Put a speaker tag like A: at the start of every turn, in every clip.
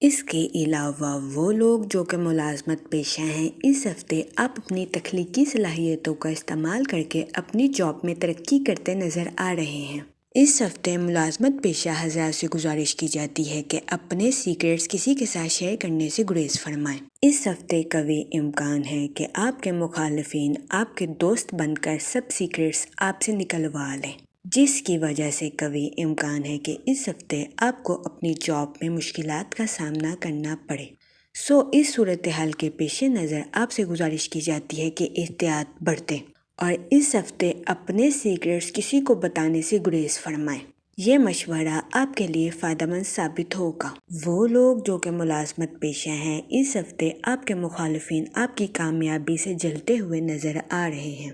A: اس کے علاوہ وہ لوگ جو کہ ملازمت پیشہ ہیں، اس ہفتے آپ اپنی تخلیقی صلاحیتوں کا استعمال کر کے اپنی جاب میں ترقی کرتے نظر آ رہے ہیں۔ اس ہفتے ملازمت پیشہ حضرات سے گزارش کی جاتی ہے کہ اپنے سیکریٹس کسی کے ساتھ شیئر کرنے سے گریز فرمائیں۔ اس ہفتے قوی امکان ہے کہ آپ کے مخالفین آپ کے دوست بن کر سب سیکریٹس آپ سے نکلوا لیں، جس کی وجہ سے قوی امکان ہے کہ اس ہفتے آپ کو اپنی جاب میں مشکلات کا سامنا کرنا پڑے۔ اس صورتحال کے پیش نظر آپ سے گزارش کی جاتی ہے کہ احتیاط برتیں اور اس ہفتے اپنے سیکریٹس کسی کو بتانے سے گریز فرمائیں۔ یہ مشورہ آپ کے لیے فائدہ مند ثابت ہوگا۔ وہ لوگ جو کہ ملازمت پیشہ ہیں، اس ہفتے آپ کے مخالفین آپ کی کامیابی سے جلتے ہوئے نظر آ رہے ہیں۔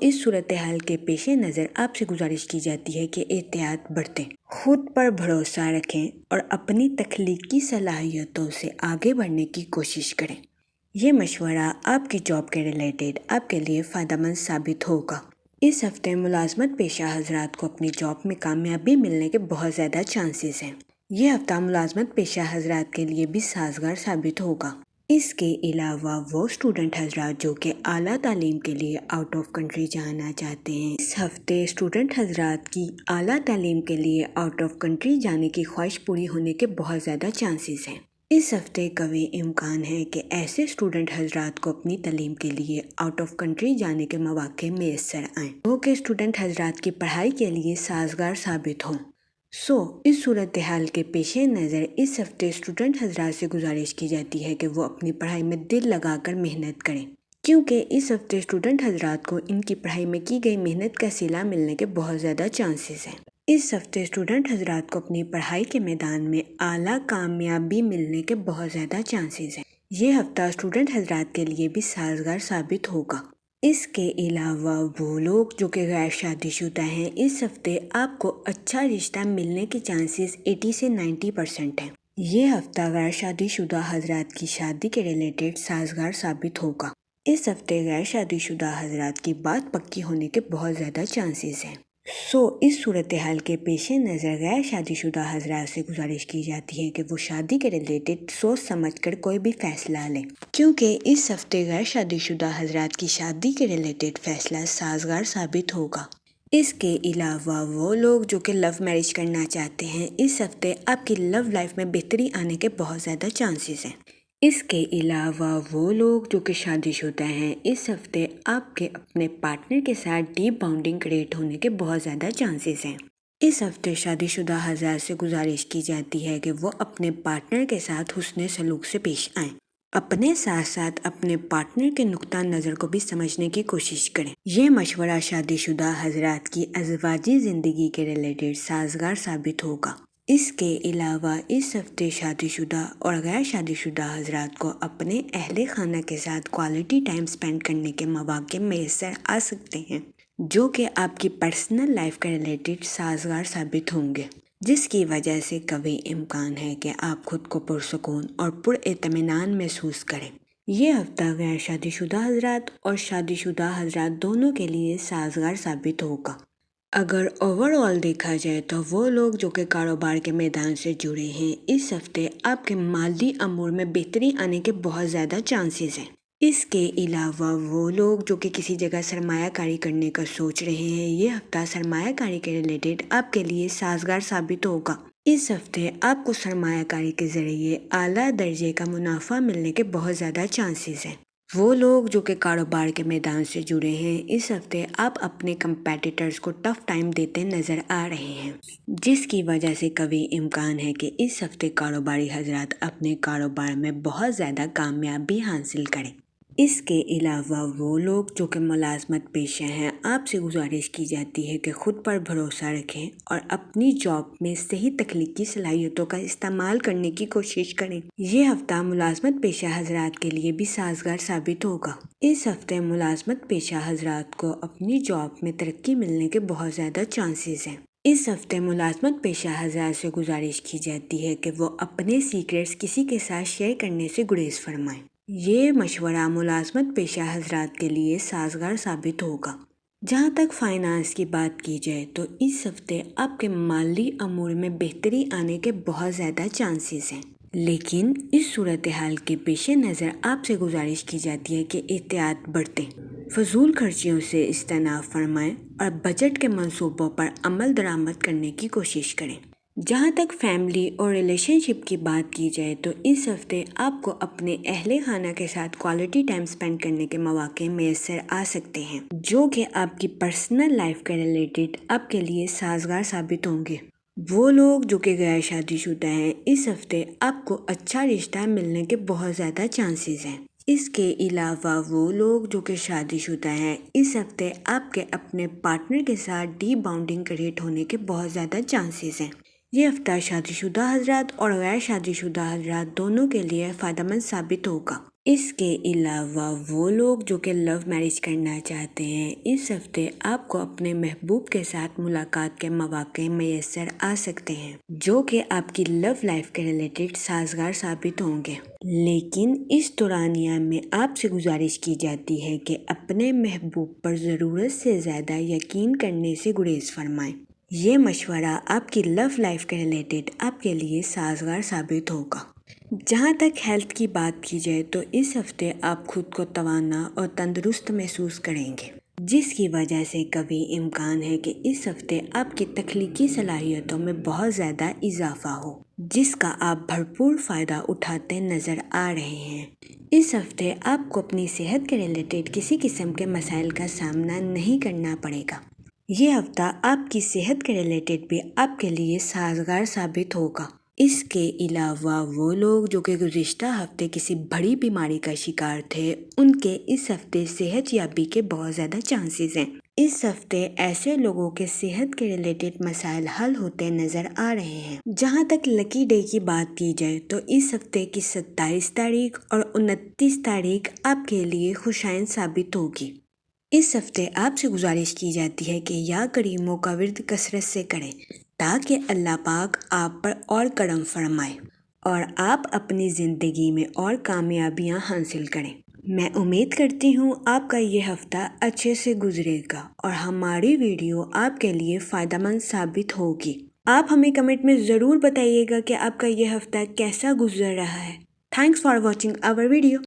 A: اس صورتحال کے پیش نظر آپ سے گزارش کی جاتی ہے کہ احتیاط برتیں، خود پر بھروسہ رکھیں اور اپنی تخلیقی صلاحیتوں سے آگے بڑھنے کی کوشش کریں۔ یہ مشورہ آپ کی جاب کے ریلیٹڈ آپ کے لیے فائدہ مند ثابت ہوگا۔ اس ہفتے ملازمت پیشہ حضرات کو اپنی جاب میں کامیابی ملنے کے بہت زیادہ چانسز ہیں۔ یہ ہفتہ ملازمت پیشہ حضرات کے لیے بھی سازگار ثابت ہوگا۔ اس کے علاوہ وہ اسٹوڈنٹ حضرات جو کہ اعلیٰ تعلیم کے لیے آؤٹ آف کنٹری جانا چاہتے ہیں، اس ہفتے اسٹوڈنٹ حضرات کی اعلیٰ تعلیم کے لیے آؤٹ آف کنٹری جانے کی خواہش پوری ہونے کے بہت زیادہ چانسز ہیں۔ اس ہفتے قوی امکان ہے کہ ایسے اسٹوڈنٹ حضرات کو اپنی تعلیم کے لیے آؤٹ آف کنٹری جانے کے مواقع میسر آئیں، جو کہ اسٹوڈنٹ حضرات کی پڑھائی کے لیے سازگار ثابت ہوں۔ اس صورتحال کے پیش نظر اس ہفتے اسٹوڈنٹ حضرات سے گزارش کی جاتی ہے کہ وہ اپنی پڑھائی میں دل لگا کر محنت کریں، کیونکہ اس ہفتے اسٹوڈنٹ حضرات کو ان کی پڑھائی میں کی گئی محنت کا صلہ ملنے کے بہت زیادہ چانسز ہیں۔ اس ہفتے اسٹوڈنٹ حضرات کو اپنی پڑھائی کے میدان میں اعلیٰ کامیابی ملنے کے بہت زیادہ چانسز ہیں۔ یہ ہفتہ اسٹوڈنٹ حضرات کے لیے بھی سازگار ثابت ہوگا۔ اس کے علاوہ وہ لوگ جو کہ غیر شادی شدہ ہیں، اس ہفتے آپ کو اچھا رشتہ ملنے کے چانسز 80 سے 90% ہیں۔ یہ ہفتہ غیر شادی شدہ حضرات کی شادی کے ریلیٹڈ سازگار ثابت ہوگا۔ اس ہفتے غیر شادی شدہ حضرات کی بات پکی ہونے کے بہت زیادہ چانسز ہیں۔ اس صورتحال کے پیش نظر غیر شادی شدہ حضرات سے گزارش کی جاتی ہے کہ وہ شادی کے ریلیٹڈ سوچ سمجھ کر کوئی بھی فیصلہ لیں، کیونکہ اس ہفتے غیر شادی شدہ حضرات کی شادی کے ریلیٹڈ فیصلہ سازگار ثابت ہوگا۔ اس کے علاوہ وہ لوگ جو کہ لو میرج کرنا چاہتے ہیں، اس ہفتے آپ کی لو لائف میں بہتری آنے کے بہت زیادہ چانسز ہیں۔ اس کے علاوہ وہ لوگ جو کہ شادی شدہ ہیں، اس ہفتے آپ کے اپنے پارٹنر کے ساتھ ڈیپ بانڈنگ کریٹ ہونے کے بہت زیادہ چانسز ہیں۔ اس ہفتے شادی شدہ حضرات سے گزارش کی جاتی ہے کہ وہ اپنے پارٹنر کے ساتھ حسن سلوک سے پیش آئیں، اپنے ساتھ ساتھ اپنے پارٹنر کے نقطہ نظر کو بھی سمجھنے کی کوشش کریں۔ یہ مشورہ شادی شدہ حضرات کی ازدواجی زندگی کے ریلیٹڈ سازگار ثابت ہوگا۔ اس کے علاوہ اس ہفتے شادی شدہ اور غیر شادی شدہ حضرات کو اپنے اہل خانہ کے ساتھ کوالٹی ٹائم سپینڈ کرنے کے مواقع میسر آ سکتے ہیں، جو کہ آپ کی پرسنل لائف کے ریلیٹڈ سازگار ثابت ہوں گے، جس کی وجہ سے قوی امکان ہے کہ آپ خود کو پرسکون اور پر اطمینان محسوس کریں۔ یہ ہفتہ غیر شادی شدہ حضرات اور شادی شدہ حضرات دونوں کے لیے سازگار ثابت ہوگا۔ اگر اوور آل دیکھا جائے تو وہ لوگ جو کہ کاروبار کے میدان سے جڑے ہیں، اس ہفتے آپ کے مالی امور میں بہتری آنے کے بہت زیادہ چانسز ہیں۔ اس کے علاوہ وہ لوگ جو کہ کسی جگہ سرمایہ کاری کرنے کا سوچ رہے ہیں، یہ ہفتہ سرمایہ کاری کے ریلیٹڈ آپ کے لیے سازگار ثابت ہوگا۔ اس ہفتے آپ کو سرمایہ کاری کے ذریعے اعلیٰ درجے کا منافع ملنے کے بہت زیادہ چانسز ہیں۔ وہ لوگ جو کہ کاروبار کے میدان سے جڑے ہیں، اس ہفتے آپ اپنے کمپیٹیٹرز کو ٹف ٹائم دیتے نظر آ رہے ہیں، جس کی وجہ سے قوی امکان ہے کہ اس ہفتے کاروباری حضرات اپنے کاروبار میں بہت زیادہ کامیابی حاصل کریں۔ اس کے علاوہ وہ لوگ جو کہ ملازمت پیشہ ہیں، آپ سے گزارش کی جاتی ہے کہ خود پر بھروسہ رکھیں اور اپنی جاب میں صحیح تخلیقی صلاحیتوں کا استعمال کرنے کی کوشش کریں۔ یہ ہفتہ ملازمت پیشہ حضرات کے لیے بھی سازگار ثابت ہوگا۔ اس ہفتے ملازمت پیشہ حضرات کو اپنی جاب میں ترقی ملنے کے بہت زیادہ چانسز ہیں۔ اس ہفتے ملازمت پیشہ حضرات سے گزارش کی جاتی ہے کہ وہ اپنے سیکریٹس کسی کے ساتھ شیئر کرنے سے گریز فرمائیں۔ یہ مشورہ ملازمت پیشہ حضرات کے لیے سازگار ثابت ہوگا۔ جہاں تک فائنانس کی بات کی جائے تو اس ہفتے آپ کے مالی امور میں بہتری آنے کے بہت زیادہ چانسز ہیں۔ لیکن اس صورتحال کے پیش نظر آپ سے گزارش کی جاتی ہے کہ احتیاط برتیں، فضول خرچیوں سے اجتناب فرمائیں اور بجٹ کے منصوبوں پر عمل درآمد کرنے کی کوشش کریں۔ جہاں تک فیملی اور ریلیشن شپ کی بات کی جائے تو اس ہفتے آپ کو اپنے اہل خانہ کے ساتھ کوالٹی ٹائم سپینڈ کرنے کے مواقع میسر آ سکتے ہیں، جو کہ آپ کی پرسنل لائف کے ریلیٹڈ آپ کے لیے سازگار ثابت ہوں گے۔ وہ لوگ جو کہ غیر شادی شدہ ہیں، اس ہفتے آپ کو اچھا رشتہ ملنے کے بہت زیادہ چانسز ہیں۔ اس کے علاوہ وہ لوگ جو کہ شادی شدہ ہیں، اس ہفتے آپ کے اپنے پارٹنر کے ساتھ ڈی باؤنڈنگ کریٹ ہونے کے بہت زیادہ چانسز ہیں۔ یہ ہفتہ شادی شدہ حضرات اور غیر شادی شدہ حضرات دونوں کے لیے فائدہ مند ثابت ہوگا۔ اس کے علاوہ وہ لوگ جو کہ لو میرج کرنا چاہتے ہیں، اس ہفتے آپ کو اپنے محبوب کے ساتھ ملاقات کے مواقع میسر آ سکتے ہیں، جو کہ آپ کی لو لائف کے ریلیٹڈ سازگار ثابت ہوں گے۔ لیکن اس دورانیہ میں آپ سے گزارش کی جاتی ہے کہ اپنے محبوب پر ضرورت سے زیادہ یقین کرنے سے گریز فرمائیں۔ یہ مشورہ آپ کی لو لائف کے ریلیٹڈ آپ کے لیے سازگار ثابت ہوگا۔ جہاں تک ہیلتھ کی بات کی جائے تو اس ہفتے آپ خود کو توانا اور تندرست محسوس کریں گے، جس کی وجہ سے کبھی امکان ہے کہ اس ہفتے آپ کی تخلیقی صلاحیتوں میں بہت زیادہ اضافہ ہو، جس کا آپ بھرپور فائدہ اٹھاتے نظر آ رہے ہیں۔ اس ہفتے آپ کو اپنی صحت کے ریلیٹڈ کسی قسم کے مسائل کا سامنا نہیں کرنا پڑے گا۔ یہ ہفتہ آپ کی صحت کے ریلیٹڈ بھی آپ کے لیے سازگار ثابت ہوگا۔ اس کے علاوہ وہ لوگ جو کہ گزشتہ ہفتے کسی بڑی بیماری کا شکار تھے، ان کے اس ہفتے صحت یابی کے بہت زیادہ چانسز ہیں۔ اس ہفتے ایسے لوگوں کے صحت کے ریلیٹڈ مسائل حل ہوتے نظر آ رہے ہیں۔ جہاں تک لکی ڈے کی بات کی جائے تو اس ہفتے کی 27 تاریخ اور 29 تاریخ آپ کے لیے خوشائن ثابت ہوگی۔ اس ہفتے آپ سے گزارش کی جاتی ہے کہ یا کریموں کا ورد کثرت سے کریں تاکہ اللہ پاک آپ پر اور کرم فرمائے اور آپ اپنی زندگی میں اور کامیابیاں حاصل کریں۔ میں امید کرتی ہوں آپ کا یہ ہفتہ اچھے سے گزرے گا اور ہماری ویڈیو آپ کے لیے فائدہ مند ثابت ہوگی۔ آپ ہمیں کمنٹ میں ضرور بتائیے گا کہ آپ کا یہ ہفتہ کیسا گزر رہا ہے۔ Thanks for watching our video.